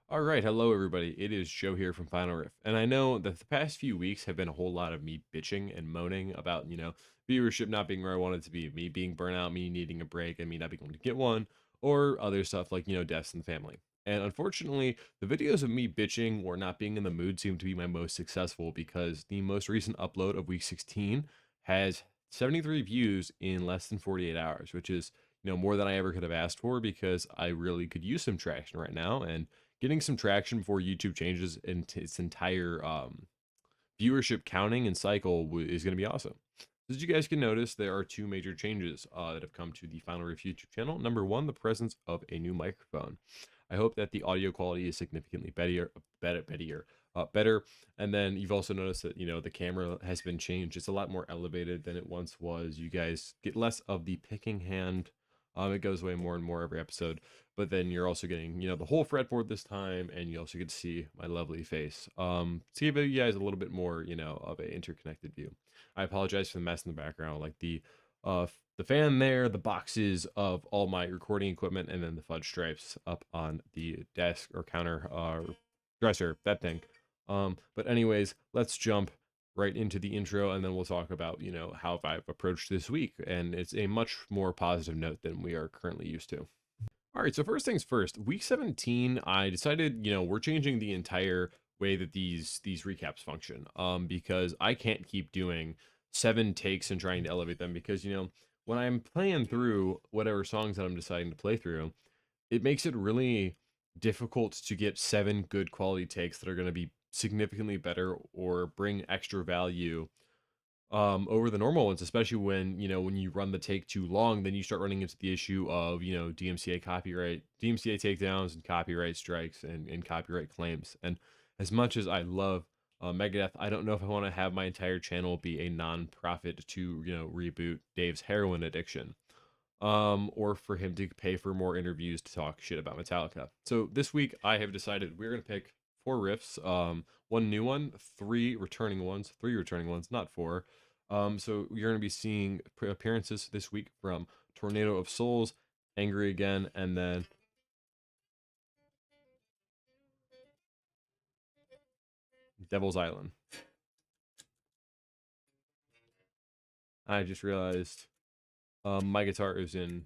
All right, hello everybody. It is Joe here from Final Riff, and I know that the past few weeks have been a whole lot of me bitching and moaning about, viewership not being where I wanted it to be, me being burnout, me needing a break, and me not being able to get one, or other stuff like, deaths in the family. And unfortunately, the videos of me bitching or not being in the mood seem to be my most successful because the most recent upload of week 16 has 73 views in less than 48 hours, which is, more than I ever could have asked for because I really could use some traction right now. And getting some traction before YouTube changes into its entire viewership counting and cycle is going to be awesome. As you guys can notice, there are two major changes that have come to the Final Riff YouTube channel. Number one, the presence of a new microphone. I hope that the audio quality is significantly better. And then you've also noticed that, the camera has been changed. It's a lot more elevated than it once was. You guys get less of the picking hand. It goes away more and more every episode, but then you're also getting, the whole fretboard this time, and you also get to see my lovely face. To give you guys a little bit more, of an interconnected view. I apologize for the mess in the background, like the fan there, the boxes of all my recording equipment, and then the fudge stripes up on the desk or counter dresser, that thing. But anyways, let's jump right into the intro, and then we'll talk about, how I've approached this week. And it's a much more positive note than we are currently used to. All right, so first things first, week 17, I decided, we're changing the entire way that these recaps function, because I can't keep doing 7 takes and trying to elevate them because, when I'm playing through whatever songs that I'm deciding to play through, it makes it really difficult to get 7 good quality takes that are going to be significantly better or bring extra value over the normal ones, especially when you run the take too long, then you start running into the issue of DMCA takedowns and copyright strikes and copyright claims. And as much as I love Megadeth, I don't know if I want to have my entire channel be a non-profit to reboot Dave's heroin addiction, or for him to pay for more interviews to talk shit about Metallica. So this week I have decided we're gonna pick 4 riffs, 1 new one, 3 returning ones, not 4. So you're gonna be seeing appearances this week from Tornado of Souls, Angry Again, and then Devil's Island. I just realized my guitar is in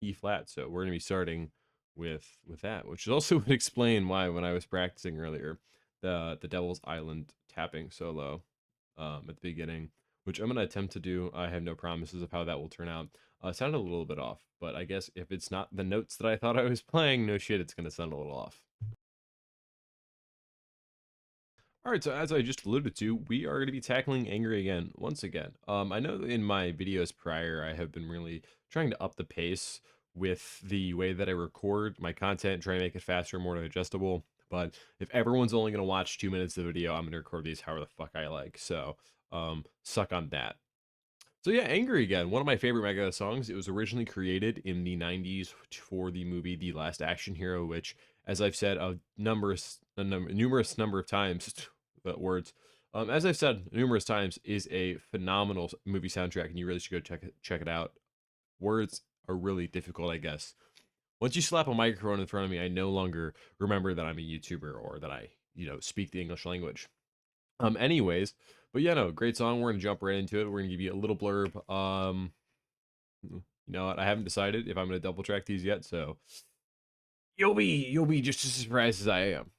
E flat, so we're gonna be starting with that, which also would explain why when I was practicing earlier, the Devil's Island tapping solo at the beginning, which I'm going to attempt to do. I have no promises of how that will turn out. Sounded a little bit off, but I guess if it's not the notes that I thought I was playing, no shit, it's going to sound a little off. All right, so as I just alluded to, we are going to be tackling Angry Again once again. I know that in my videos prior, I have been really trying to up the pace with the way that I record my content, try to make it faster, more digestible. But if everyone's only going to watch 2 minutes of the video, I'm going to record these however the fuck I like. So suck on that. So yeah, Angry Again, one of my favorite Megadeth songs. It was originally created in the 90s for the movie The Last Action Hero, which, as I've said numerous number of times, as I've said numerous times, is a phenomenal movie soundtrack, and you really should go check it out. Words are really difficult, I guess. Once you slap a microphone in front of me, I no longer remember that I'm a YouTuber or that I, speak the English language. Anyways, but yeah, no, great song. We're gonna jump right into it. We're gonna give you a little blurb. You know what? I haven't decided if I'm gonna double track these yet, so you'll be just as surprised as I am.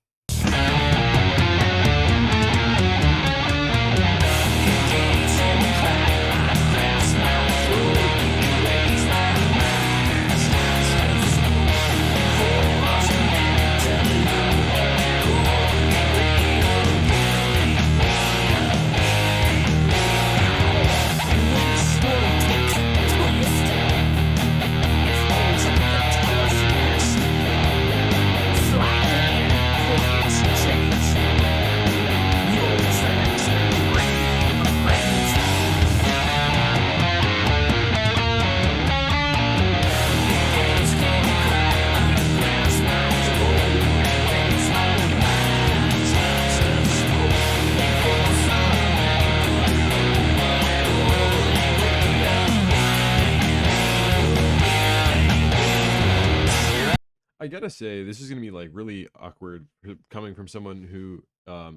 I gotta say, this is gonna be like really awkward coming from someone who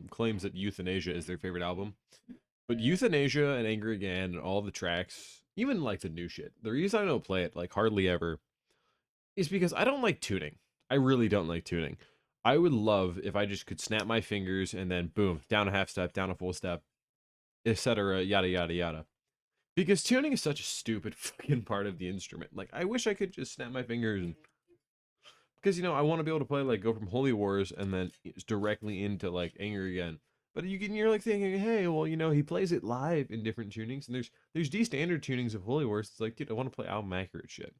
claims that Euthanasia is their favorite album. But Euthanasia and Angry Again and all the tracks, even like the new shit, the reason I don't play it like hardly ever is because I don't like tuning. I really don't like tuning. I would love if I just could snap my fingers and then boom, down a half step, down a full step, etc. Yada yada yada. Because tuning is such a stupid fucking part of the instrument. Like I wish I could just snap my fingers and because I want to be able to play like go from Holy Wars and then directly into like Angry Again. But you're like thinking, hey, well, he plays it live in different tunings, and there's D standard tunings of Holy Wars. It's like, dude, I want to play album accurate shit.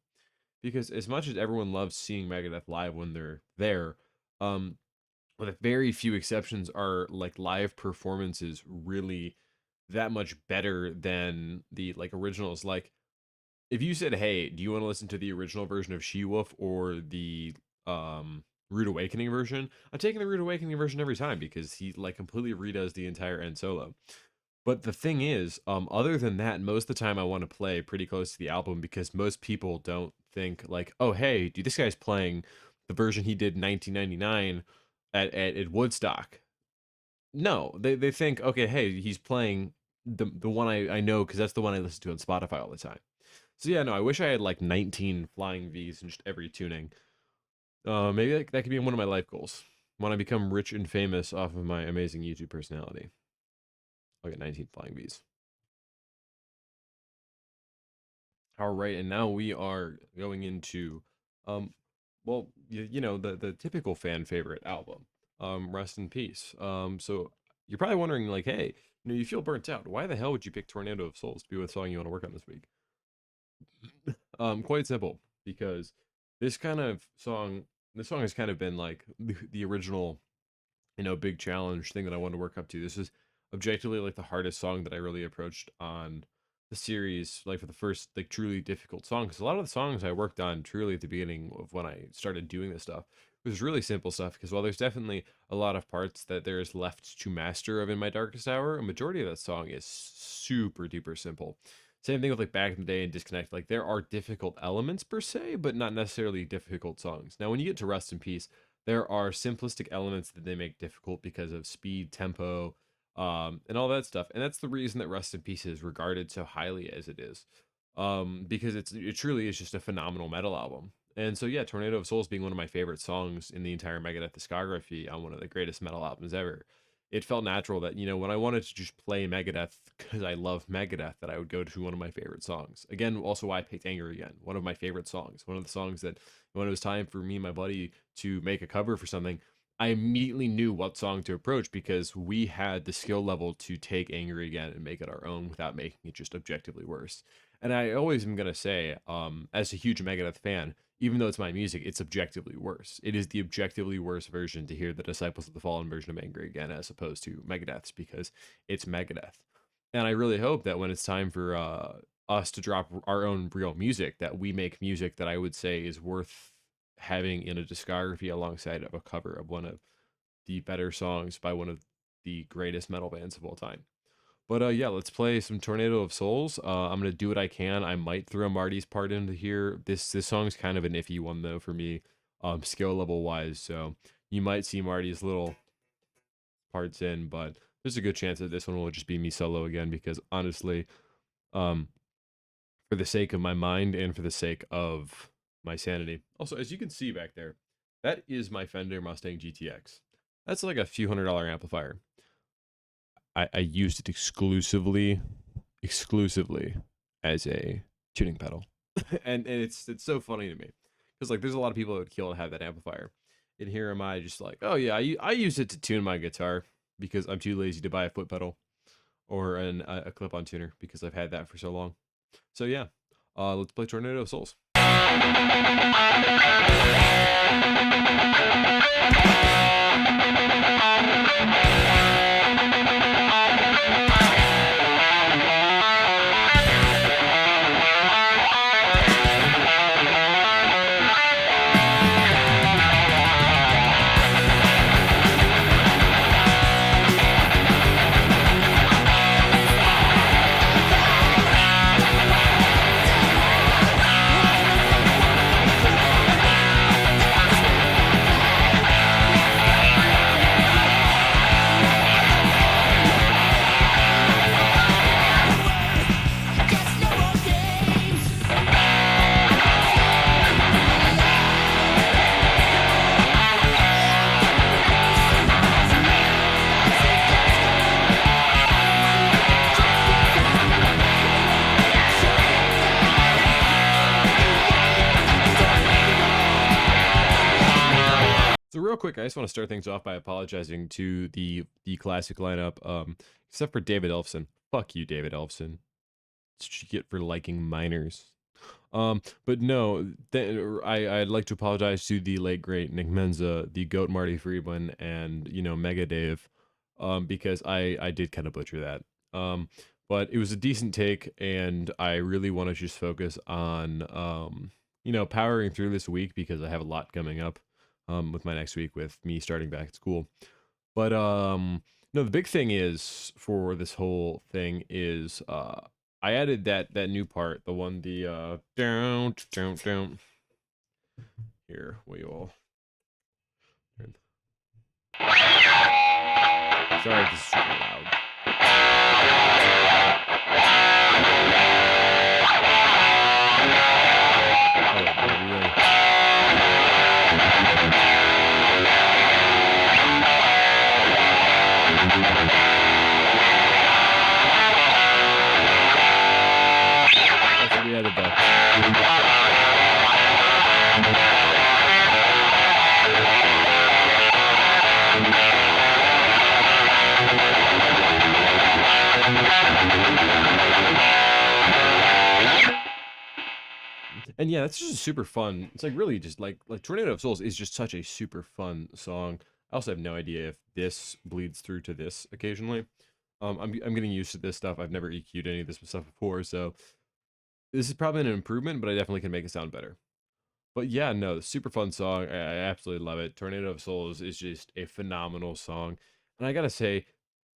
Because as much as everyone loves seeing Megadeth live when they're there, with very few exceptions, are like live performances really that much better than the like originals. Like if you said, hey, do you want to listen to the original version of She-Wolf or the Rude Awakening version? I'm taking the Rude Awakening version every time because he like completely redoes the entire end solo. But the thing is, other than that, most of the time I want to play pretty close to the album because most people don't think like, oh, hey, dude, this guy's playing the version he did in 1999 at Woodstock. No, they think, okay, hey, he's playing the one I know because that's the one I listen to on Spotify all the time. So yeah, no, I wish I had like 19 flying V's in just every tuning. Maybe that could be one of my life goals. When I become rich and famous off of my amazing YouTube personality, I'll get 19 flying V's. All right, and now we are going into, well, the typical fan favorite album, Rest in Peace. So you're probably wondering, like, hey, you feel burnt out. Why the hell would you pick Tornado of Souls to be the song you want to work on this week? Quite simple, because this song has kind of been like the original, big challenge thing that I wanted to work up to. This is objectively like the hardest song that I really approached on the series, like for the first like truly difficult song. Because a lot of the songs I worked on truly at the beginning of when I started doing this stuff was really simple stuff. Because while there's definitely a lot of parts that there is left to master of in my darkest hour, a majority of that song is super duper simple. Same thing with like Back in the Day and Disconnect. Like there are difficult elements per se, but not necessarily difficult songs. Now, when you get to Rest in Peace, there are simplistic elements that they make difficult because of speed, tempo, and all that stuff. And that's the reason that Rest in Peace is regarded so highly as it is, because it truly is just a phenomenal metal album. And so yeah, Tornado of Souls being one of my favorite songs in the entire Megadeth discography on one of the greatest metal albums ever, it felt natural that, when I wanted to just play Megadeth because I love Megadeth, that I would go to one of my favorite songs. Again, also why I picked Angry Again, one of my favorite songs. One of the songs that when it was time for me and my buddy to make a cover for something, I immediately knew what song to approach because we had the skill level to take Angry Again and make it our own without making it just objectively worse. And I always am going to say, as a huge Megadeth fan, even though it's my music, it's objectively worse. It is the objectively worse version to hear the Disciples of the Fallen version of Angry Again as opposed to Megadeth's because it's Megadeth. And I really hope that when it's time for us to drop our own real music, that we make music that I would say is worth having in a discography alongside of a cover of one of the better songs by one of the greatest metal bands of all time. But yeah, let's play some Tornado of Souls. I'm gonna do what I can. I might throw Marty's part into here. This song's kind of an iffy one though for me, skill level wise. So you might see Marty's little parts in, but there's a good chance that this one will just be me solo again because honestly, for the sake of my mind and for the sake of my sanity. Also, as you can see back there, that is my Fender Mustang GTX. That's like a few $100 amplifier. I used it exclusively as a tuning pedal. and it's so funny to me because like there's a lot of people that would kill to have that amplifier. And here am I just like, oh yeah, I use it to tune my guitar because I'm too lazy to buy a foot pedal or a clip-on tuner because I've had that for so long. So yeah, let's play Tornado of Souls. So real quick, I just want to start things off by apologizing to the classic lineup, except for David Elfson. Fuck you, David Elfson. That's what you get for liking minors. But no, I'd like to apologize to the late great Nick Menza, the goat Marty Friedman, and Megadeth, because I did kind of butcher that. But it was a decent take, and I really want to just focus on powering through this week because I have a lot coming up, with my next week with me starting back at school. But no, the big thing is for this whole thing is I added that new part, the one down here. We all sorry, this is super loud. We added that. And yeah, that's just super fun. It's like really just like Tornado of Souls is just such a super fun song. I also have no idea if this bleeds through to this occasionally. I'm getting used to this stuff. I've never EQ'd any of this stuff before, so this is probably an improvement, but I definitely can make it sound better. But yeah, no, super fun song. I absolutely love it. Tornado of Souls is just a phenomenal song. And I gotta say,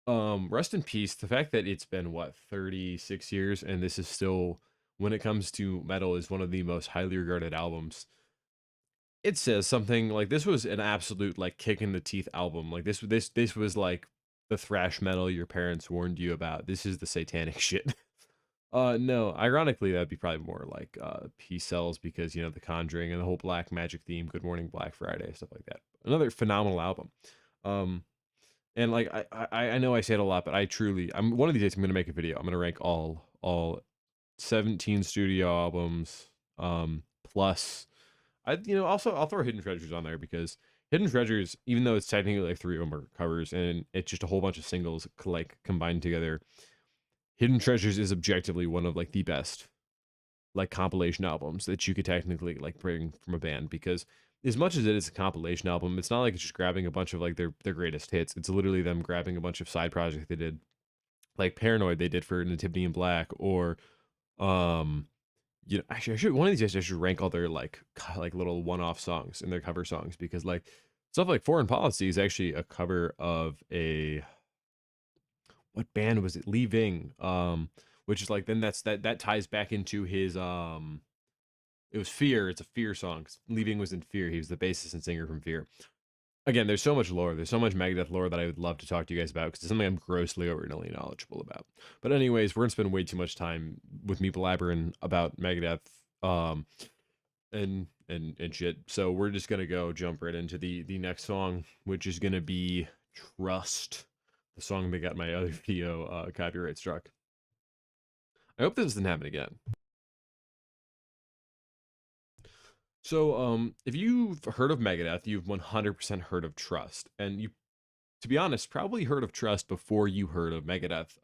rest in peace. The fact that it's been what 36 years and this is still, when it comes to metal, is one of the most highly regarded albums. It says something. Like this was an absolute like kick in the teeth album. Like this was like the thrash metal your parents warned you about. This is the satanic shit. No, ironically, that'd be probably more like Peace Cells because The Conjuring and the whole black magic theme, Good Morning Black Friday, stuff like that. Another phenomenal album. Um, and like I know I say it a lot, but I'm one of these days I'm gonna make a video. I'm gonna rank all 17 studio albums, plus also I'll throw Hidden Treasures on there because Hidden Treasures, even though it's technically like 3 of them are covers and it's just a whole bunch of singles like combined together, Hidden Treasures is objectively one of like the best like compilation albums that you could technically like bring from a band, because as much as it is a compilation album, it's not like it's just grabbing a bunch of like their greatest hits. It's literally them grabbing a bunch of side projects they did, like Paranoid they did for Nativity in Black, or um actually I should one of these days I should rank all their like little one-off songs and their cover songs, because like stuff like Foreign Policy is actually a cover of a, what band was it? Leaving, which is like then that ties back into his it was Fear. It's a Fear song. Leaving was in Fear. He was the bassist and singer from Fear. Again, there's so much lore. There's so much Megadeth lore that I would love to talk to you guys about because it's something I'm grossly originally knowledgeable about. But anyways, we're gonna spend way too much time with me blabbering about Megadeth, and shit. So we're just gonna go jump right into the next song, which is gonna be Trust, the song that got my other video copyright struck. I hope this doesn't happen again. So, if you've heard of Megadeth, you've 100% heard of Trust, and you, to be honest, probably heard of Trust before you heard of Megadeth,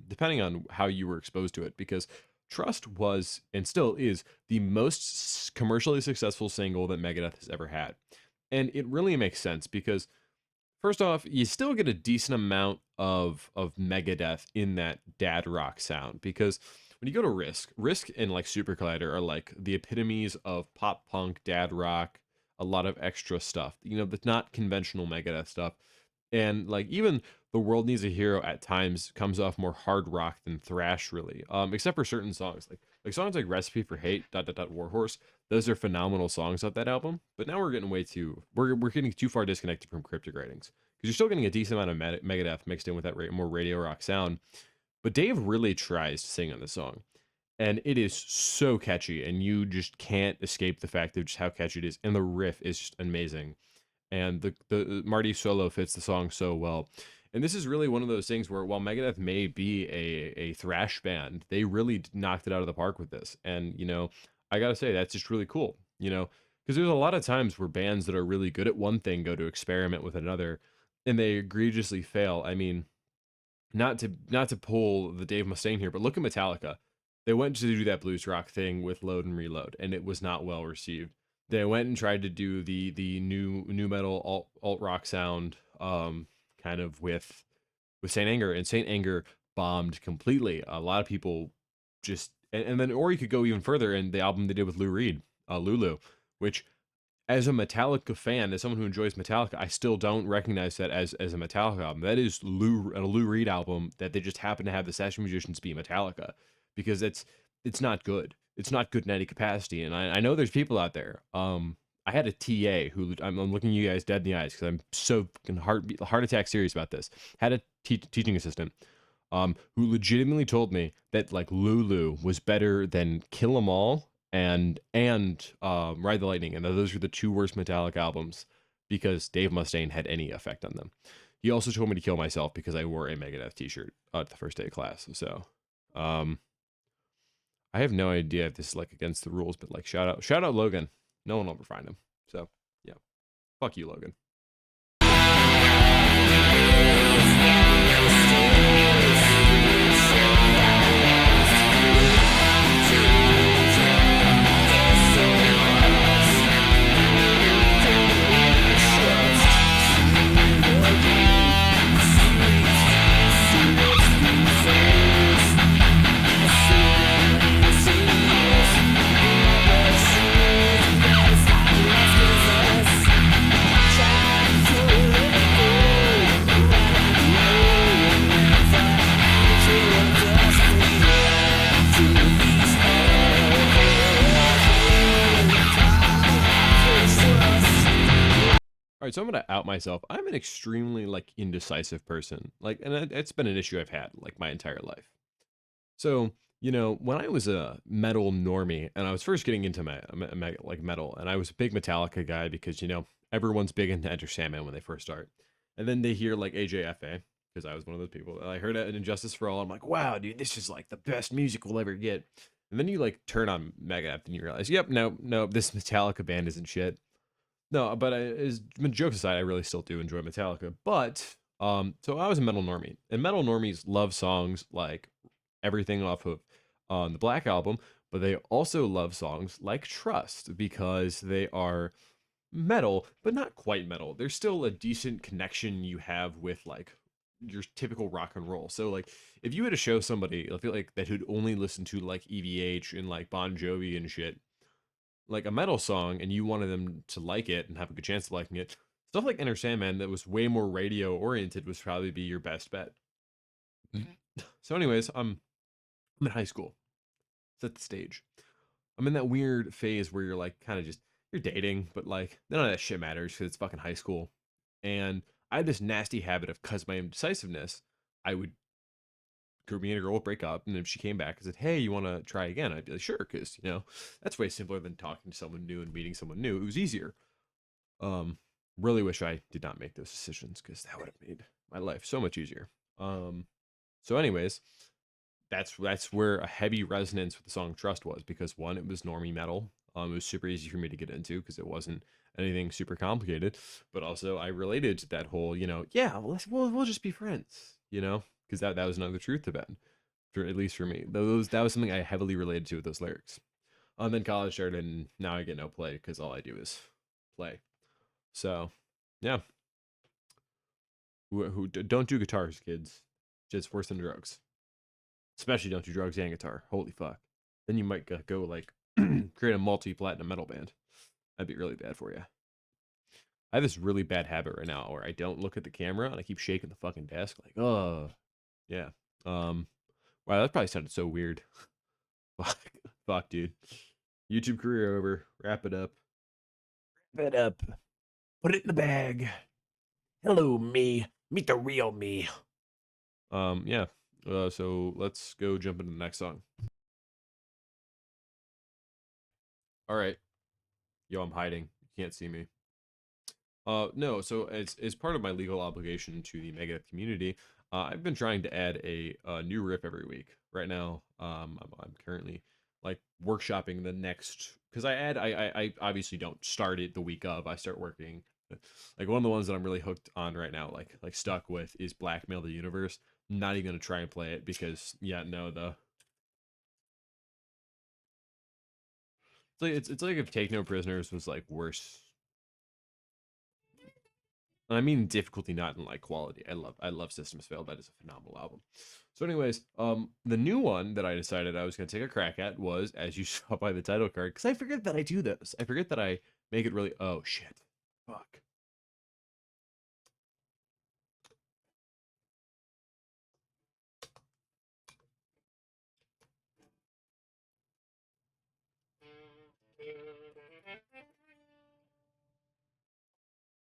depending on how you were exposed to it, because Trust was and still is the most commercially successful single that Megadeth has ever had, and it really makes sense because first off, you still get a decent amount of Megadeth in that dad rock sound, because when you go to Risk and like Super Collider are like the epitomes of pop punk, dad rock, a lot of extra stuff. That's not conventional Megadeth stuff. And like even The World Needs a Hero at times comes off more hard rock than thrash, really. Except for certain songs, like songs like Recipe for Hate, Warhorse. Those are phenomenal songs off that album. But now we're getting we're getting too far disconnected from Cryptic Writings, because you're still getting a decent amount of Megadeth mixed in with that more radio rock sound. But Dave really tries to sing on this song, and it is so catchy, and you just can't escape the fact of just how catchy it is. And the riff is just amazing, and the Marty solo fits the song so well. And this is really one of those things where while Megadeth may be a thrash band, they really knocked it out of the park with this. And I gotta say that's just really cool. Because Because there's a lot of times where bands that are really good at one thing go to experiment with another, and they egregiously fail. I mean, not to pull the Dave Mustaine here, but look at Metallica. They went to do that blues rock thing with Load and Reload, and it was not well received. They went and tried to do the new metal alt rock sound, kind of with Saint Anger, and Saint Anger bombed completely. A lot of people just and then, or you could go even further, and the album they did with Lou Reed, Lulu, which, as a Metallica fan, as someone who enjoys Metallica, I still don't recognize that as a Metallica album. That is a Lou Reed album that they just happen to have the session musicians be Metallica, because it's not good. It's not good in any capacity. And I know there's people out there. I had a TA who I'm looking you guys dead in the eyes because I'm so fucking heart attack serious about this. Had a teaching assistant who legitimately told me that like Lulu was better than Kill 'Em All and Ride the Lightning, and that those were the two worst Metallica albums because Dave Mustaine had any effect on them. He also told me to kill myself because I wore a Megadeth t-shirt the first day of class. So, um, I have no idea if this is like against the rules, but like shout out Logan. No one will ever find him. So yeah, fuck you, Logan. All right, so I'm gonna out myself. I'm an extremely like indecisive person. Like, and it's been an issue I've had like my entire life. So, when I was a metal normie and I was first getting into like metal, and I was a big Metallica guy because everyone's big into Enter Sandman when they first start, and then they hear like AJFA because I was one of those people. I heard it in Injustice for All. I'm like, wow, dude, this is like the best music we'll ever get. And then you like turn on Megadeth and you realize, yep, no, this Metallica band isn't shit. No, but as jokes aside, I really still do enjoy Metallica. But so I was a metal normie, and metal normies love songs like everything off of on the Black Album, but they also love songs like Trust because they are metal, but not quite metal. There's still a decent connection you have with like your typical rock and roll. So like if you were to show somebody, I feel like that who'd only listen to like EVH and like Bon Jovi and shit, like a metal song, and you wanted them to like it and have a good chance of liking it, stuff like Enter Sandman that was way more radio oriented was probably be your best bet. So, anyways, I'm in high school. Set the stage. I'm in that weird phase where you're like kind of just you're dating, but like none of that shit matters because it's fucking high school. And I had this nasty habit of, cause my indecisiveness, I would me and a girl would break up, and if she came back and said, "Hey, you want to try again?" I'd be like, "Sure," because that's way simpler than talking to someone new and meeting someone new. It was easier. Um, really wish I did not make those decisions because that would have made my life so much easier. So anyways, that's where a heavy resonance with the song Trust was, because one, it was normie metal. It was super easy for me to get into because it wasn't anything super complicated, but also I related to that whole, yeah, we'll just be friends, because that was another truth to Ben, for at least for me. That was something I heavily related to with those lyrics. Then college started, and now I get no play because all I do is play. So, yeah, who don't do guitars, kids. Just worse than drugs. Especially don't do drugs and guitar. Holy fuck. Then you might go like create a multi-platinum metal band. That'd be really bad for you. I have this really bad habit right now where I don't look at the camera and I keep shaking the fucking desk like, oh, yeah. Wow, that probably sounded so weird. Fuck, dude. YouTube career over. Wrap it up. Wrap it up. Put it in the bag. Hello, me. Meet the real me. Yeah. So let's go jump into the next song. All right. Yo, I'm hiding. You can't see me. No, so as part of my legal obligation to the Megadeth community, I've been trying to add a new riff every week. Right now, I'm currently like workshopping the next because I obviously don't start it the week of. I start working. Like one of the ones that I'm really hooked on right now, like stuck with, is Blackmail the Universe. I'm not even gonna try and play it because yeah, no, it's like if Take No Prisoners was like worse. And I mean difficulty, not in like quality. I love Systems Fail. That is a phenomenal album. So, anyways, the new one that I decided I was gonna take a crack at was, as you saw by the title card, because I forget that I do this. I forget that I make it really. Oh shit, fuck.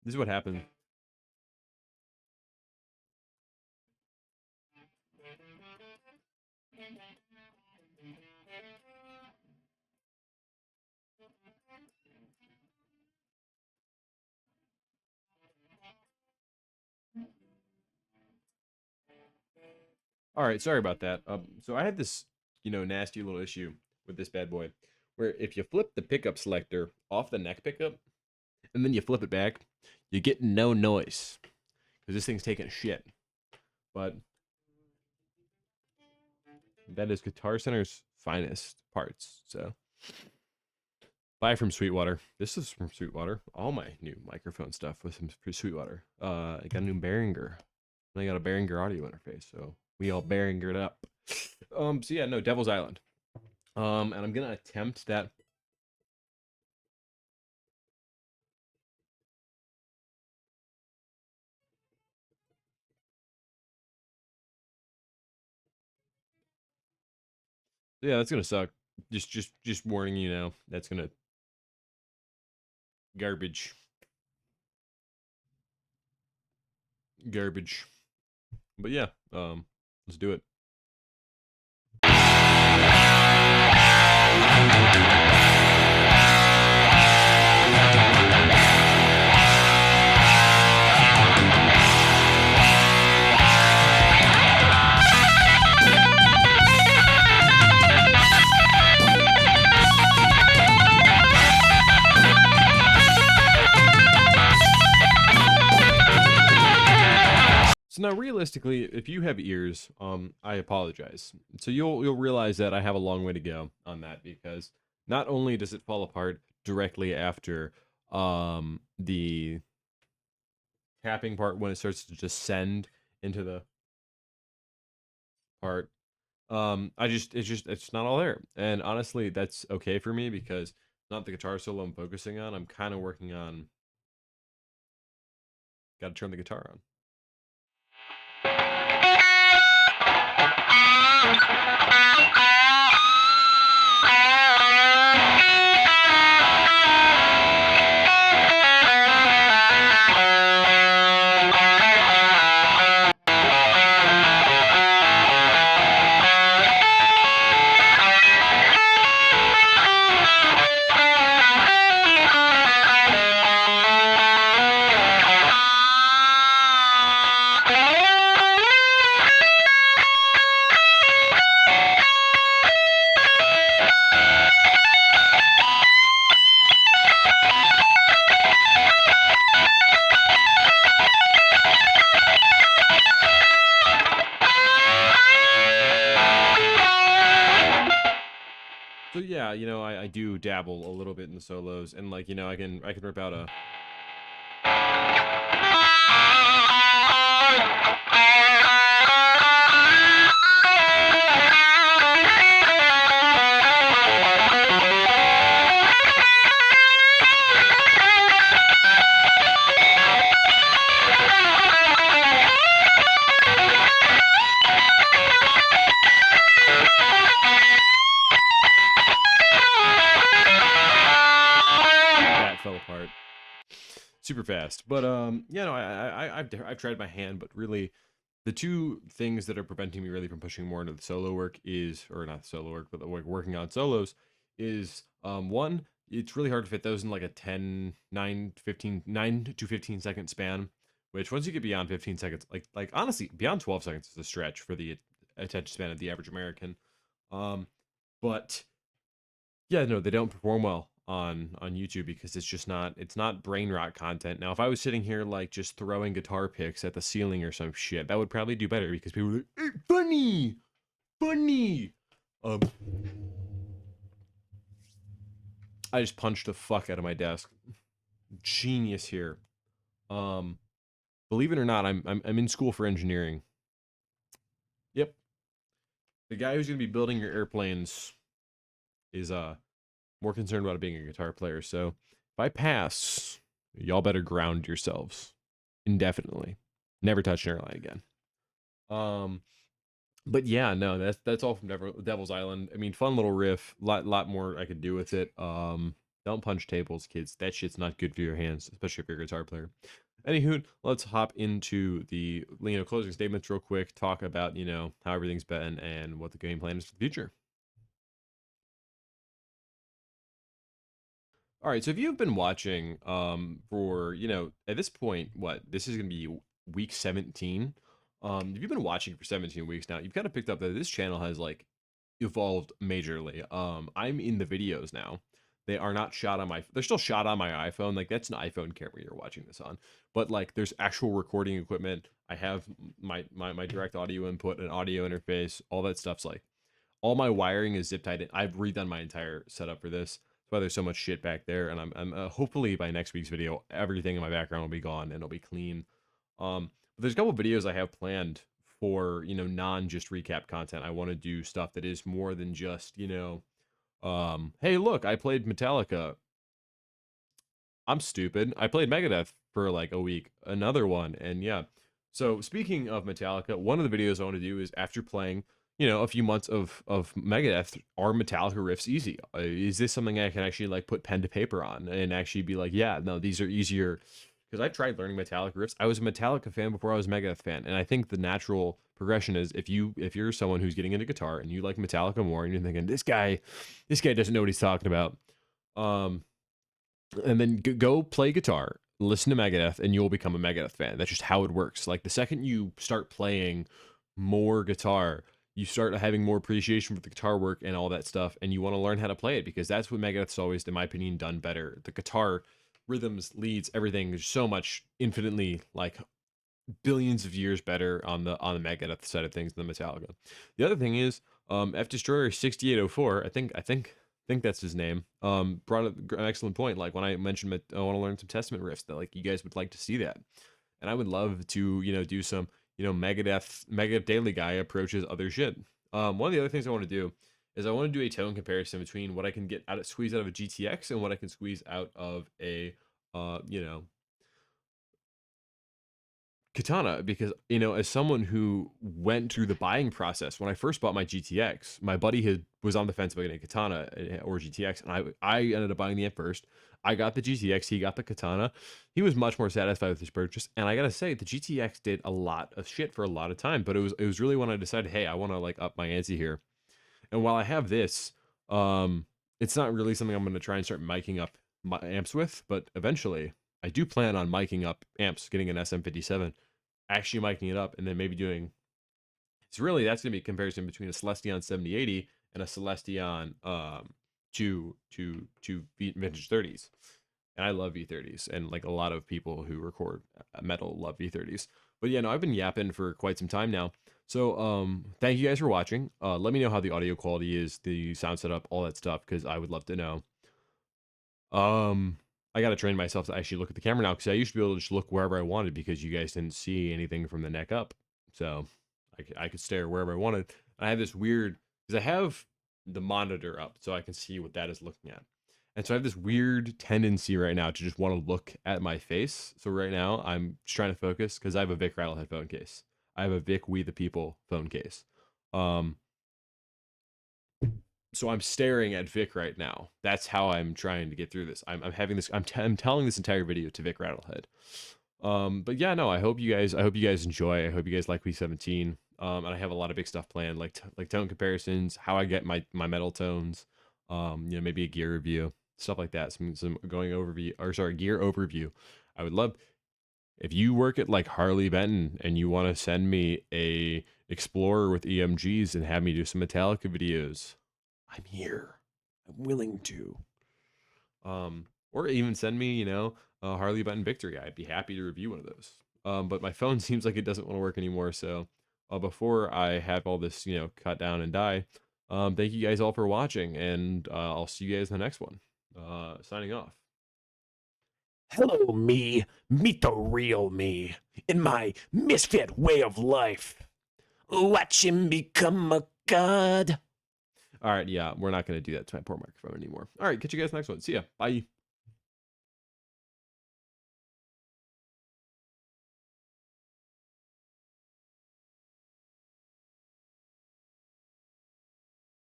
This is what happened. All right, sorry about that. So I had this, nasty little issue with this bad boy, where if you flip the pickup selector off the neck pickup and then you flip it back, you get no noise because this thing's taking a shit. But that is Guitar Center's finest parts. So buy from Sweetwater. This is from Sweetwater. All my new microphone stuff was from Sweetwater. I got a new Behringer. And I got a Behringer audio interface, so we all Behringered up. So yeah, no, Devil's Island. And I'm gonna attempt that. Yeah, that's gonna suck. Just warning you now. That's gonna garbage. Garbage. But yeah, let's do it. So now, realistically, if you have ears, I apologize. So you'll realize that I have a long way to go on that, because not only does it fall apart directly after the tapping part, when it starts to descend into the part, it's not all there. And honestly, that's okay for me, because not the guitar solo I'm focusing on. I'm kind of working on. Got to turn the guitar on. So yeah, I do dabble a little bit in the solos, and like, I can rip out a. That fell apart super fast. But I've tried my hand, but really, the two things that are preventing me really from pushing more into the solo work is, or not solo work, but like working on solos, is one, it's really hard to fit those in like a 9 to 15 second span, which once you get beyond 15 seconds, like honestly, beyond 12 seconds is a stretch for the attention span of the average American. But Yeah, no, they don't perform well on YouTube because it's not brain rot content. Now, if I was sitting here like just throwing guitar picks at the ceiling or some shit, that would probably do better because people would be like, "Hey, funny, funny." Um, I just punched the fuck out of my desk. Genius here. Um, Believe it or not, I'm in school for engineering. Yep, the guy who's gonna be building your airplanes is more concerned about it being a guitar player. So if I pass, y'all better ground yourselves indefinitely. Never touch an airline again. Um, but yeah, no, that's all from Devil's Island. I mean, fun little riff. Lot more I could do with it. Don't punch tables, kids. That shit's not good for your hands, especially if you're a guitar player. Anywho, let's hop into the closing statements real quick. Talk about how everything's been and what the game plan is for the future. All right, so if you've been watching for, at this point, what, this is going to be week 17. If you've been watching for 17 weeks now, you've kind of picked up that this channel has like evolved majorly. I'm in the videos now. They are not shot on they're still shot on my iPhone. Like that's an iPhone camera you're watching this on. But like there's actual recording equipment. I have my direct audio input and audio interface. All that stuff's like all my wiring is zip tied in. I've redone my entire setup for this. That's why there's so much shit back there. And I'm hopefully by next week's video, everything in my background will be gone and it'll be clean. But there's a couple videos I have planned for non just recap content. I want to do stuff that is more than just hey look, I played Metallica. I'm stupid. I played Megadeth for like a week, another one, and yeah. So speaking of Metallica, one of the videos I want to do is after playing, a few months of Megadeth, are Metallica riffs easy? Is this something I can actually like put pen to paper on and actually be like, yeah, no, these are easier? Because I tried learning Metallica riffs. I was a Metallica fan before I was a Megadeth fan, and I think the natural progression is if you're someone who's getting into guitar and you like Metallica more, and you're thinking this guy doesn't know what he's talking about. Um, and then go play guitar, listen to Megadeth, and you'll become a Megadeth fan. That's just how it works. Like the second you start playing more guitar, you start having more appreciation for the guitar work and all that stuff, and you want to learn how to play it because that's what Megadeth's always, in my opinion, done better. The guitar rhythms, leads, everything is so much infinitely like billions of years better on the Megadeth side of things than the Metallica. The other thing is, F Destroyer 6804, I think that's his name. Brought up an excellent point. Like when I mentioned I want to learn some Testament riffs, that like you guys would like to see that, and I would love to do some Megadeth Daily Guy approaches other shit. One of the other things I want to do is I want to do a tone comparison between what I can squeeze out of a GTX and what I can squeeze out of a uh you know Katana, because as someone who went through the buying process when I first bought my GTX, my buddy was on the fence about getting a Katana or GTX, and I ended up buying the amp first. I got the GTX, he got the Katana. He was much more satisfied with his purchase, and I gotta say the GTX did a lot of shit for a lot of time, but it was really when I decided, hey, I want to like up my ante here. And while I have this, it's not really something I'm going to try and start miking up my amps with, but eventually I do plan on miking up amps, getting an SM57, actually miking it up, and then maybe doing. It's really that's going to be a comparison between a Celestion 7080 and a Celestion two vintage 30s. And I love V30s, and like a lot of people who record metal love V30s. But yeah, no, I've been yapping for quite some time now. So thank you guys for watching. Let me know how the audio quality is, the sound setup, all that stuff, because I would love to know. I got to train myself to actually look at the camera now, because I used to be able to just look wherever I wanted because you guys didn't see anything from the neck up. So I could stare wherever I wanted. I have this weird, because I have the monitor up so I can see what that is looking at. And so I have this weird tendency right now to just want to look at my face. So right now I'm just trying to focus because I have a Vic Rattlehead phone case. I have a Vic We the People phone case. Um, so I'm staring at Vic right now. That's how I'm trying to get through this. I'm having this. I'm telling this entire video to Vic Rattlehead. But yeah, no. I hope you guys enjoy. I hope you guys like Week 17. And I have a lot of big stuff planned, like tone comparisons, how I get my metal tones. Maybe a gear review, stuff like that. Some going overview, or sorry, gear overview. I would love if you work at like Harley Benton and you want to send me a Explorer with EMGs and have me do some Metallica videos. I'm here. I'm willing to. Or even send me, a Harley Benton Victory. I'd be happy to review one of those. But my phone seems like it doesn't want to work anymore. So before I have all this, cut down and die, thank you guys all for watching, and I'll see you guys in the next one. Signing off. Hello, me. Meet the real me in my misfit way of life. Watch him become a god. All right, yeah, we're not going to do that to my poor microphone anymore. All right, catch you guys next one. See ya. Bye.